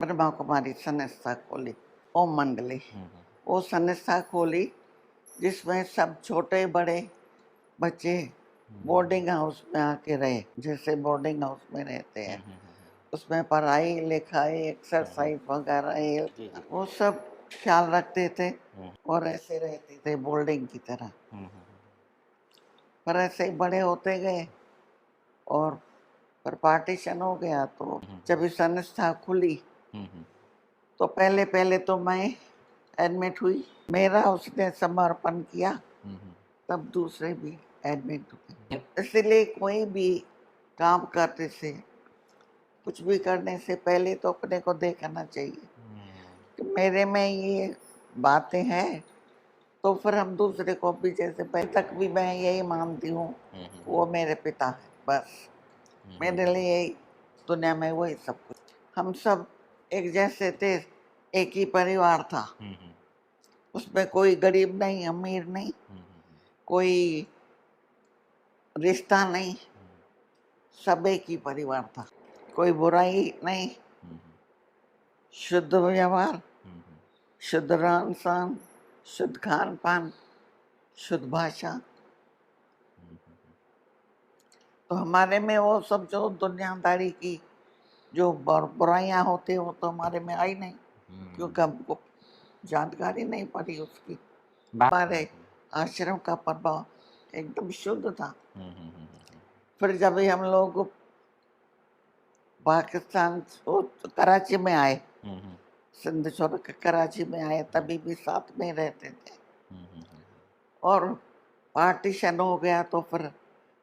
ब्रह्मा कुमारी संस्था खोली, ओम मंडली। वो संस्था खोली जिसमें सब छोटे बड़े बच्चे बोर्डिंग हाउस में आके रहे, जैसे बोर्डिंग हाउस में रहते हैं। उसमें पढ़ाई लिखाई एक्सरसाइज वगैरह वो सब ख्याल रखते थे और ऐसे रहते थे बोर्डिंग की तरह। पर ऐसे ही बड़े होते गए और पर पार्टीशन हो गया। तो जब ये संस्था खुली तो पहले पहले तो मैं एडमिट हुई, मेरा उसने समर्पण किया, तब दूसरे भी एडमिट हुए। इसलिए कोई भी काम करते से, कुछ भी करने से पहले तो अपने को देखना चाहिए कि मेरे में ये बातें हैं, तो फिर हम दूसरे को भी, जैसे पहले तक भी मैं यही मानती हूँ वो मेरे पिता है, बस मेरे लिए यही दुनिया में वही सब कुछ। हम सब एक जैसे थे, एक ही परिवार था, उसमें कोई गरीब नहीं अमीर नहीं, कोई रिश्ता नहीं, सब एक ही परिवार था। कोई बुराई नहीं, शुद्ध व्यवहार, शुद्ध रहन सहन, शुद्ध खान पान, शुद्ध भाषा। तो हमारे में वो सब जो दुनियादारी की जो बुराइयां होती वो तो हमारे में आई नहीं, क्योंकि हमको जानकारी नहीं पड़ी उसकी। हमारे आश्रम का प्रभाव एकदम शुद्ध था। फिर जब हम लोग पाकिस्तान कराची में आए, सिंध छोड़ के कराची में आए, तभी भी साथ में रहते थे। और पार्टीशन हो गया तो फिर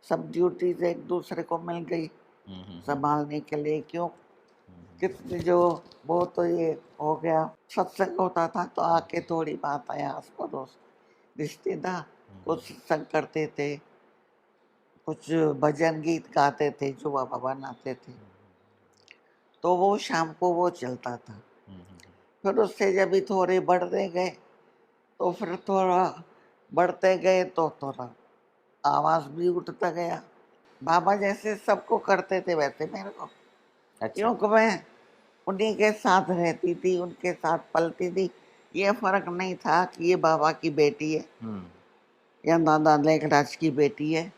सब ड्यूटीज एक दूसरे को मिल गई संभालने के लिए। क्यों कितने जो वो तो ये हो गया, सत्संग होता था तो आके थोड़ी बात आया, आस पड़ोस रिश्तेदार कुछ सत्संग करते थे, कुछ भजन गीत गाते थे जो बाबा बनाते थे, तो वो शाम को वो चलता था। फिर उससे जब भी थोड़े बढ़ते गए तो फिर थोड़ा बढ़ते गए तो थोड़ा आवाज भी उठता गया। बाबा जैसे सबको करते थे वैसे मेरे को। अच्छा। क्योंकि मैं उन्हीं के साथ रहती थी, उनके साथ पलती थी। ये फर्क नहीं था कि ये बाबा की बेटी है या दादा लेखराज की बेटी है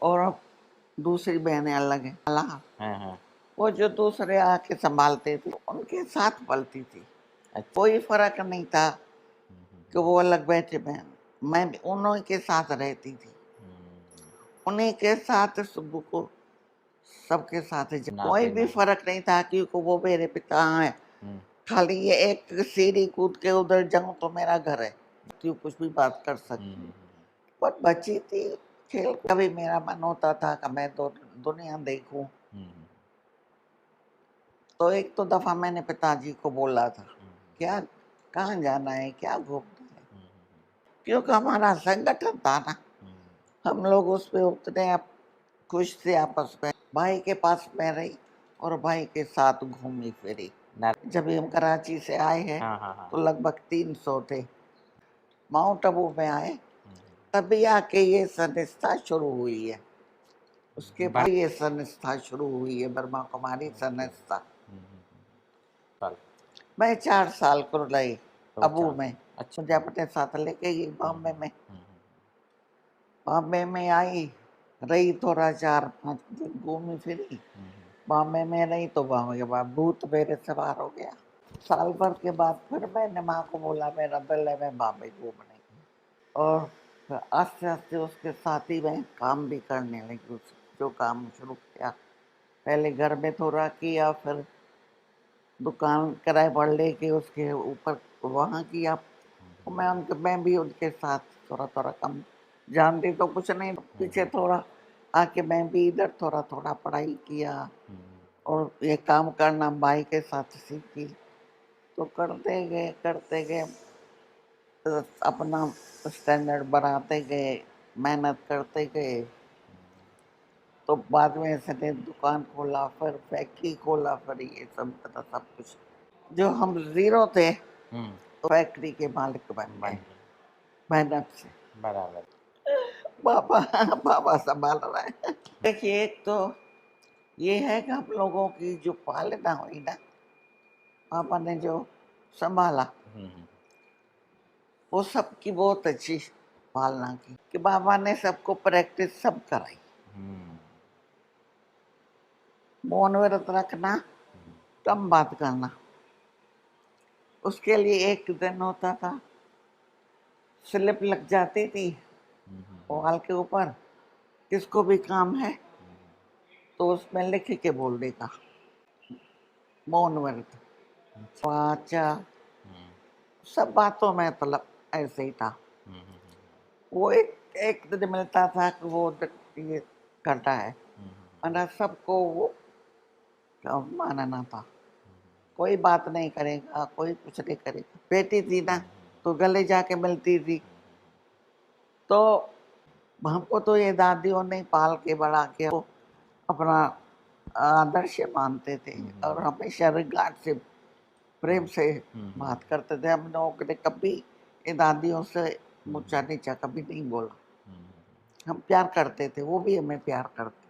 और दूसरी बहनें अलग है। वो जो दूसरे आके संभालते थे उनके साथ पलती थी। कोई फर्क नहीं था कि वो अलग बैठे, मैं भी उन्हीं के साथ रहती थी, उन्हीं के साथ सुबह को सबके साथ। कोई भी फर्क नहीं था क्योंकि वो मेरे पिता हैं। खाली ये एक सीढ़ी कूद के उधर जाऊं तो मेरा घर है, क्यों कुछ भी बात कर सकती। पर बची थी खेल, कभी मेरा मन होता था कि मैं तो दुनिया देखूं। तो एक तो दफा मैंने पिताजी को बोला था, क्या कहाँ जाना है, क्या घूमना है, क्योंकि हमारा संगठन था ना, हम लोग उस पे उतने खुश थे आपस में। भाई के पास मैं रही और भाई के साथ घूमी फिरी। जब हम कराची से आए हैं तो लगभग 300 थे। माउंट आबू में आए तभी आके ये संस्था शुरू हुई है। उसके बाद ये संस्था शुरू हुई है, ब्रह्मा कुमारी संस्था। मैं 4 साल को रही अबू में। मुझे अपने साथ लेके गई बॉम्बे में। बॉम्बे में आई, रही थोड़ा 4-5 दिन, घूमी फिरी। बॉम्बे में रही तो बॉम्बे के बाद भूत मेरे सवार हो गया। साल भर के बाद फिर मैंने माँ को बोला मेरा दिल है मैं बॉम्बे घूमने, और आस्ते आस्ते उसके साथ ही मैं काम भी करने लगी। जो काम शुरू किया, पहले घर में थोड़ा किया, फिर दुकान किराए पर लेके उसके ऊपर वहाँ किया। मैं भी उनके साथ थोड़ा थोड़ा कम, जानती तो कुछ नहीं, पीछे थोड़ा आके मैं भी इधर थोड़ा थोड़ा पढ़ाई किया और ये काम करना भाई के साथ सीखी। तो करते गए अपना स्टैंडर्ड बढ़ाते गए, मेहनत करते गए। तो बाद में इसने दुकान खोला, फिर फैक्ट्री खोला, फिर ये सब कुछ। जो हम जीरो थे तो फैक्ट्री के मालिक बन गए मेहनत से। बराबर। बाबा बाबा संभाल रहा है। देखिए, एक तो ये है कि हम लोगों की जो पालना हुई ना, पापा ने जो संभाला वो सबकी बहुत अच्छी पालना की, कि बाबा ने सबको प्रैक्टिस सब कराई। मौन व्रत रखना, कम बात करना, उसके लिए एक दिन होता था, स्लिप लग जाती थी वॉल के ऊपर, किसको भी काम है तो उसमें लिख के बोल देगा मौन व्रत। वाचा सब बातों में मतलब ऐसे ही था। वो एक दिन मिलता था कि वो ये करता है, वरना सबको वो मानना था। कोई बात नहीं करेगा, कोई कुछ नहीं करेगा। बेटी थी ना तो गले जाके मिलती थी। तो हमको तो ये दादियों ने पाल के बड़ा किया, वो अपना आदर्श मानते थे और हमेशा रिगार्ड से, प्रेम से बात करते थे। हम लोगों ने कभी ये दादियों से ऊंचा नीचा कभी नहीं बोला। हम प्यार करते थे, वो भी हमें प्यार करते।